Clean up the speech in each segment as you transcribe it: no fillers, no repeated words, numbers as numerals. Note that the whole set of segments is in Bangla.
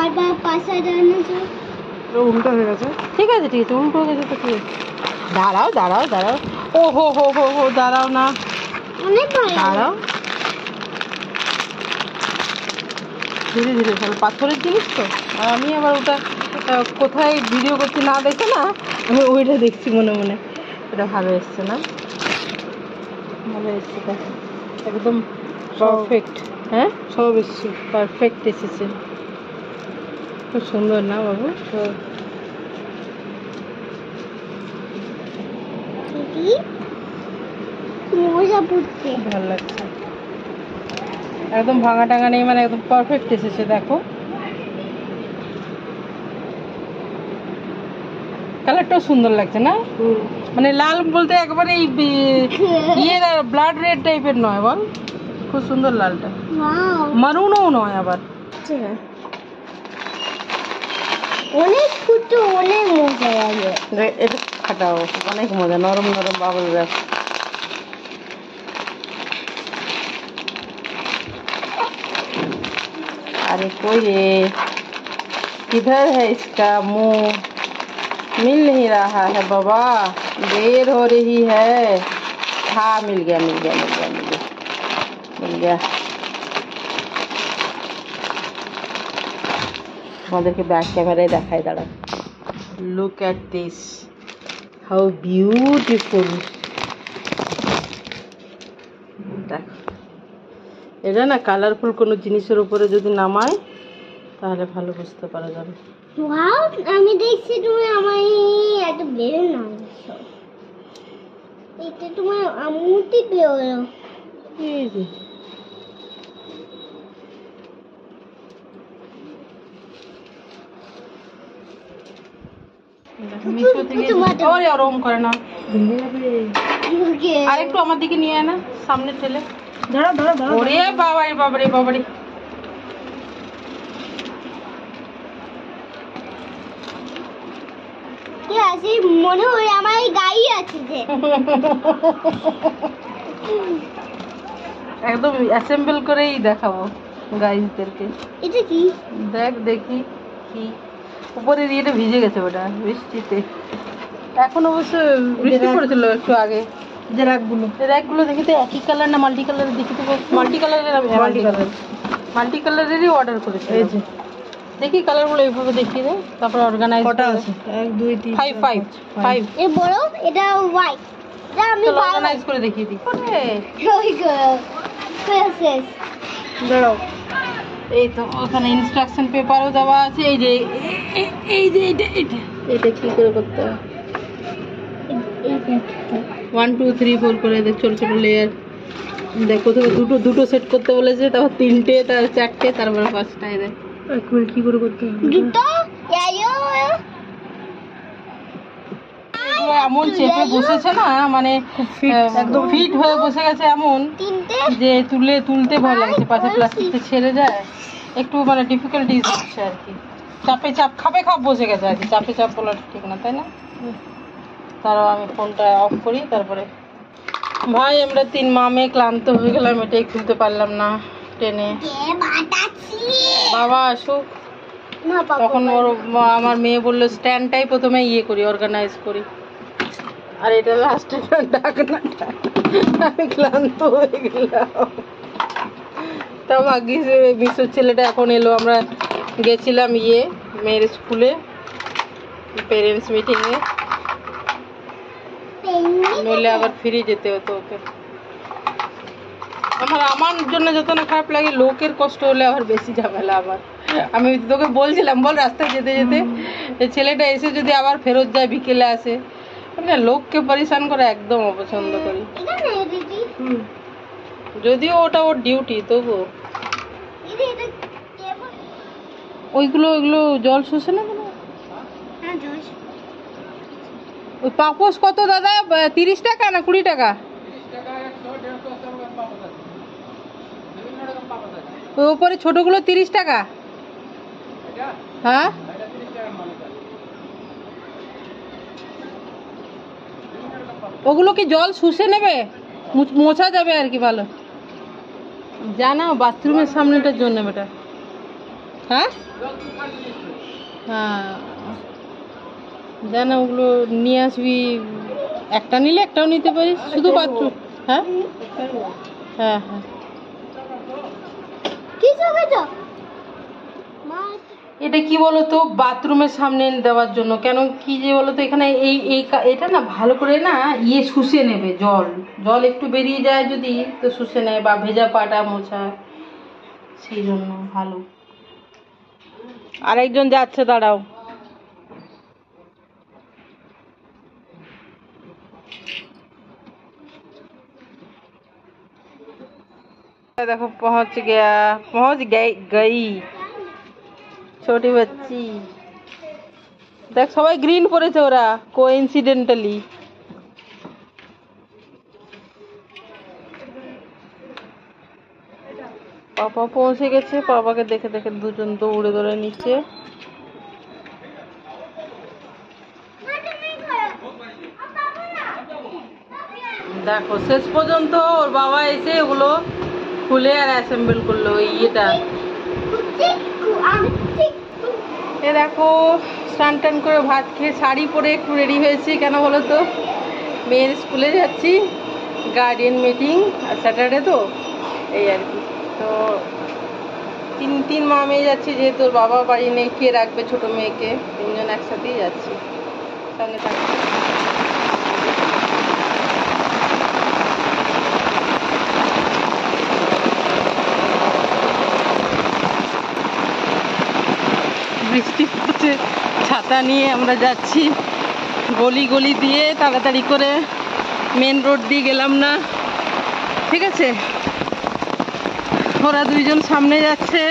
বারবার পাশে দাঁড়ানো উল্টো হয়ে গেছে। ঠিক আছে ঠিক আছে, উল্টো হয়ে গেছে তো ঠিক আছে। দাঁড়াও দাঁড়াও দাঁড়াও, ও হো হো হো হো, দাঁড়াও না, অনেক ভালো। দাঁড়াও, ধীরে ধীরে চলো, পাথরের জিনিস তো। আর আমি আবার ওটা কোথায় ভিডিও করছি না দেখে না, আমি ওইটা দেখছি মনে মনে। এটা ভালো এসছে না, ভালো এসছে, দেখো একদম পারফেক্ট। হ্যাঁ সব এসছে, পারফেক্ট এসেছে, খুব সুন্দর না বাবু? মজা পড়ছে, ভালো লাগছে, একদম ভাঙা টাঙা নেই, মানে একদম পারফেক্ট এসেছে। দেখো কালারটাও সুন্দর লাগছে না, মানে লাল বলতে একবারে এই ইয়ের ব্লাড রেড টাইপের নয়, বল খুব সুন্দর লালটা, মারুনও নয় আবার। অনেক ফুটো, অনেক মজা লাগে। এটা খাটাও, অনেক মজা, নরম নরম বাবল ব্যাগ। अरे कोई रे, किधर है इसका मुंह, मिल नहीं रहा है बाबा, देर हो रही है। हाँ मिल गया मिल गया मिल गया मिल गया मिल गया। তোমাদেরকে ব্যাক ক্যামেরায় দেখাই, দাঁড়া। Look at this, how beautiful. দেখো এটা না কালারফুল কোনো জিনিসের উপরে যদি নামায় তাহলে ভালো বুঝতে পারা যাবে। ওয়াও, আমি দেখছি তুমি আমার এত বের না, এটা তোমার আমুতি বের। এই যে মিশো থেকে ওরে ওরম করে না, আর একটু আমার দিকে নিয়ে আয় না, সামনে ঠেলে। ধরো ধরো ধরো। ওরে বাবারে বাবারে বাবারে, কি আছে মনে হয় আমার এই গাড়ি আছে যে একদম অ্যাসেম্বল করেই দেখাবো গাইজদেরকে। এটা কি? দেখ দেখি কি, উপরে দিয়েটা ভিজে গেছে ওটা বৃষ্টিতে। এখন অবশ্য বৃষ্টি পড়েছিল একটু আগে। যে র্যাকগুলো দেখি তো একই কালার না মাল্টি কালার, দেখি তো মাল্টি কালারের, মাল্টি কালারেরই অর্ডার করেছি। এই যে দেখি কালারগুলো এইভাবে দেখিয়ে দে, তারপর অর্গানাইজ কটা আছে, 1 2 3 5 5 এ বড়, এটা হোয়াইট, এটা আমি অর্গানাইজ করে দেখিয়ে দিই। ওই গো প্রিন্সেস দাঁড়াও, এই তো ওখানে ইনস্ট্রাকশন পেপারও দেওয়া আছে। এই যে এই যে এটা কি করে করতে হয়, 1 2 3 4 করে দেখ, ছোট ছোট লেয়ার। দেখো তো দুটো সেট করতে বলেছে, তারপর 3টে, তারপর 4টে, তারপর 5টায়। দেখ কি করে করতে হবে দুটো ইয়ায়ো এমন চেপে বসেছে না, মানে একদম ফিট হয়ে বসে গেছে এমন যে তুলতে ভয় লাগছে, পাশে প্লাস্টিকটা ছেড়ে যায়, একটু মানে ডিফিকাল্টিস হচ্ছে আর কি। খাপে বসে গেছে আর কি, চাপ বলা ঠিক না, তাই না? তারও আমি ফোনটা অফ করি, তারপরে ভাই আমরা 3 মামে ক্লান্ত হয়ে গেলাম, এটাই খুলতে পারলাম না টেনে। বাবা আসুক তখন আমার মেয়ে বললো স্ট্যান্ডটাই প্রথমে ইয়ে করি, অর্গানাইজ করি, আর এটা লাস্টে ঢাকনাটা। আমি ক্লান্ত হয়ে গেলাম। তাও ভাগ্যিস মিশোর ছেলেটা এখন এলো, আমরা গেছিলাম মেয়ের স্কুলে পেরেন্টস মিটিংয়ে, নইলে আবার ফিরে যেতে হতো ওকে। আমার জন্য যত না খারাপ লাগে, লোকের কষ্ট হলে আবার বেশি ঝামেলা। আবার আমি তোকে বলছিলাম, বল রাস্তায় যেতে যেতে ছেলেটা এসে যদি আবার ফেরত যায়, বিকেলে আসে, মানে লোককে পরিশান করা একদম অপছন্দ করি। যদিও ওটা ওর ডিউটি, তবু ওইগুলো জল শুষে না কেন? ওই পাপোশ কত দাদা, 30 টাকা না 20 টাকা? ওই উপরে ছোটগুলো 30 টাকা। হ্যাঁ ওগুলো কি জল শুষে নেবে, মোছা যাবে আর কি ভালো। জানা বাথরুমের সামনেটার জন্য বেটা। হ্যাঁ হ্যাঁ জানা, ওগুলো নিয়ে আসবি, একটা নিলে একটাও নিতে পারিস, শুধু বাথরুম। হ্যাঁ হ্যাঁ হ্যাঁ এটা কি বলতো, বাথরুমের সামনে দেওয়ার জন্য। কেন কি যে বলতো, এখানে এটা না ভালো করে না শুষে নেবে, জল জল একটু বেরিয়ে যায় যদি, তো শুষে নেয়, বা ভেজা পাটা মোছা, সেই জন্য ভালো। আরেকজন যাচ্ছে, দাঁড়াও। देखो पहुंच गई छोटी बच्ची। देख सबाई ग्रीन পরেছে ওরা কোইন্সিডেন্টালি। পাপা পৌঁছে গেছে, পাপাকে দেখে দেখে দুজন দৌড়ে দৌড়ে নিচ্ছে। দেখো শেষ পর্যন্ত ওর বাবা এসে ওগুলো খুলে আর অ্যাসেম্বল করলো ইয়েটা। এ দেখো স্নান টান করে ভাত খেয়ে শাড়ি পরে একটু রেডি হয়েছি। কেন বলো তো, মেয়ের স্কুলে যাচ্ছি, গার্ডিয়ান মিটিং, আর স্যাটারডে তো, এই আর কি। তো তিন মা মেয়ে যাচ্ছি, যেহেতু ওর বাবা বাড়ি নেই, কে রাখবে ছোট মেয়েকে, তিনজন একসাথেই যাচ্ছি, সঙ্গে থাকবে। বৃষ্টি পড়ছে, ছাতা নিয়ে আমরা যাচ্ছি গলি গলি দিয়ে, তাড়াতাড়ি করে মেন রোড দিয়ে গেলাম না, ঠিক আছে। ওরা দুইজন সামনে যাচ্ছে,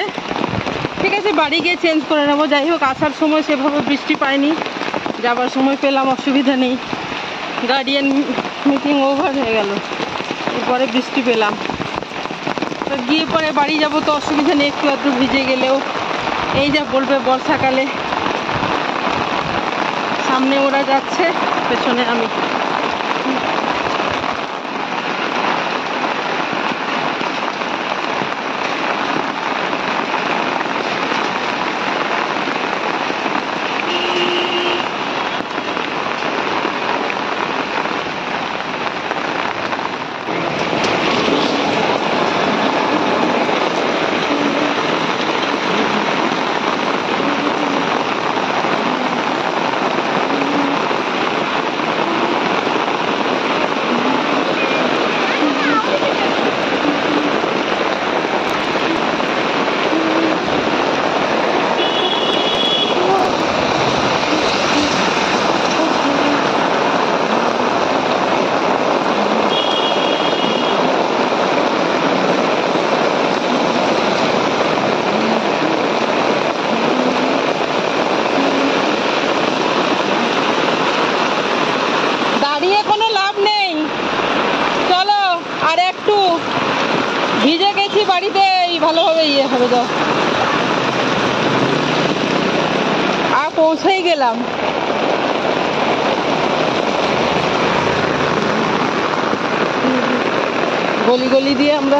ঠিক আছে, বাড়ি গিয়ে চেঞ্জ করে নেবো। যাই হোক, আসার সময় সেভাবে বৃষ্টি পাইনি, যাবার সময় পেলাম, অসুবিধা নেই। গার্ডিয়ান মিটিং ওভার হয়ে গেল, এরপরে বৃষ্টি পেলাম, তো গিয়ে পরে বাড়ি যাব, তো অসুবিধা নেই, একটু আধটু ভিজে গেলেও। এই যা বলবে বর্ষাকালে। সামনে ওরা যাচ্ছে, পেছনে আমি। ভিজে গেছি বাড়িতে, ভালোভাবে ইয়ে হবে, যাও। আর পৌঁছেই গেলাম। গলি গলি দিয়ে আমরা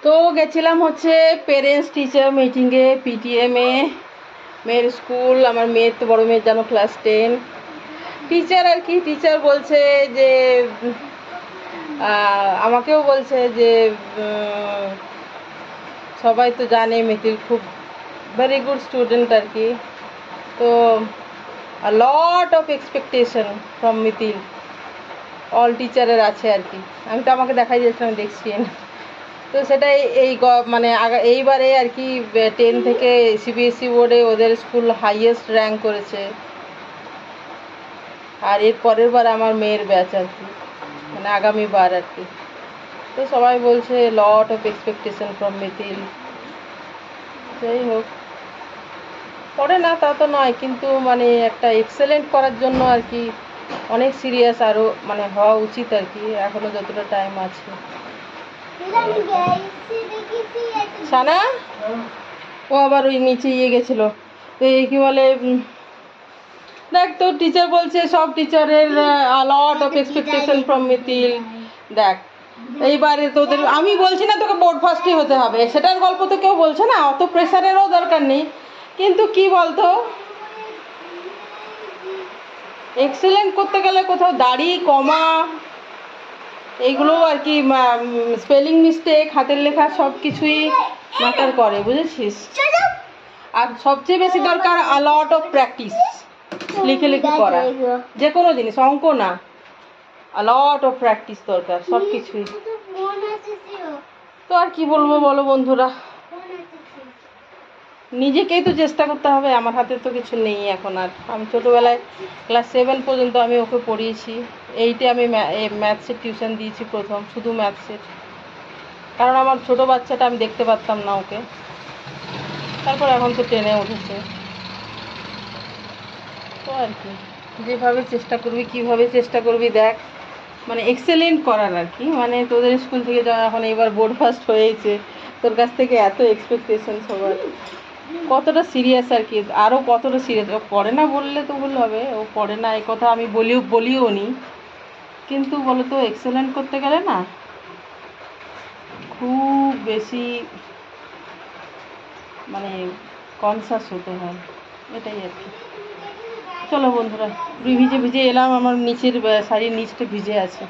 তো গেছিলাম হচ্ছে পেরেন্টস টিচার মিটিংয়ে, পিটিএমে, মেয়ের স্কুল। আমার মেয়ের তো, বড় মেয়ের জানো ক্লাস 10। টিচার আর কি, টিচার বলছে যে, আমাকেও বলছে যে সবাই তো জানে মিথিল খুব ভেরি গুড স্টুডেন্ট আর কি, তো a lot of expectation from Mithil, all টিচারের আছে আর কি। আমি তো আমাকে দেখাই দিয়েছিলাম, দেখছি না, তো সেটাই এই মানে এইবারে আর কি 10 থেকে সিবিএসসি বোর্ডে ওদের স্কুল হাইয়েস্ট র্যাঙ্ক করেছে। আর এর পরের বার আমার মেয়ের ব্যাচ আর কি, মানে আগামী বার আর কি। তো সবাই বলছে lot of expectation from Mithil. যাই হোক, পড়ে না তা তো নয়, কিন্তু মানে একটা এক্সেলেন্ট করার জন্য আর কি অনেক সিরিয়াস আরও মানে হওয়া উচিত আর কি, এখনো যতটা টাইম আছে। সানা ও আবার ওই নিচে গেছিলো, তো এই কি বলে, দেখ তো টিচার বলছে সব টিচারের lot of expectation from Mithil. দেখ এইবারে তোদের আমি বলছি না তোকে বোর্ড ফার্স্টই হতে হবে, সেটার গল্প তো কেউ বলছে না, অত প্রেশারেরও দরকার নেই। কিন্তু কি বলতো, এক্সেলেন্ট করতে গেলে কোথাও দাড়ি কমা এইগুলো আর কি, স্পেলিং মিস্টেক, হাতের লেখা সব কিছুই ম্যাটার করে, বুঝেছিস? আর সবচেয়ে বেশি দরকার লট অফ প্র্যাকটিস, লিখে লিখে করা, যে কোনো জিনিস, অঙ্ক না, লট অফ প্র্যাকটিস দরকার সব কিছুই। তো আর কি বলবো বলো বন্ধুরা, নিজেকেই তো চেষ্টা করতে হবে, আমার হাতে তো কিছু নেই এখন আর। আমি ছোটোবেলায় ক্লাস 7 পর্যন্ত আমি ওকে পড়িয়েছি, 8-এ আমি ম্যাথসের টিউশন দিয়েছি প্রথম, শুধু ম্যাথসের, কারণ আমার ছোটো বাচ্চাটা আমি দেখতে পারতাম না ওকে। তারপর এখন তো 10-এ উঠেছে। তো আর কি, যেভাবে চেষ্টা করবি, কীভাবে চেষ্টা করবি দেখ, মানে এক্সেলেন্ট করার আর কি, মানে তোদের স্কুল থেকে যাওয়া, এখন এবার বোর্ড ফার্স্ট হয়েছে, তোর কাছ থেকে এত এক্সপেকটেশন সবার, কতটা সিরিয়াস আর কি, আরও কতটা সিরিয়াস। ও পড়ে না বললে তো ভুল হবে, ও পড়ে না এই কথা আমি বলিও নি, কিন্তু বলো তো এক্সেলেন্ট করতে গেলে না খুব বেশি মানে কনসাস হতে হয়, এটাই আর কি। চলো বন্ধুরা, ভিজে ভিজে এলাম, আমার নিচের শাড়ির নিচটা ভিজে আছে।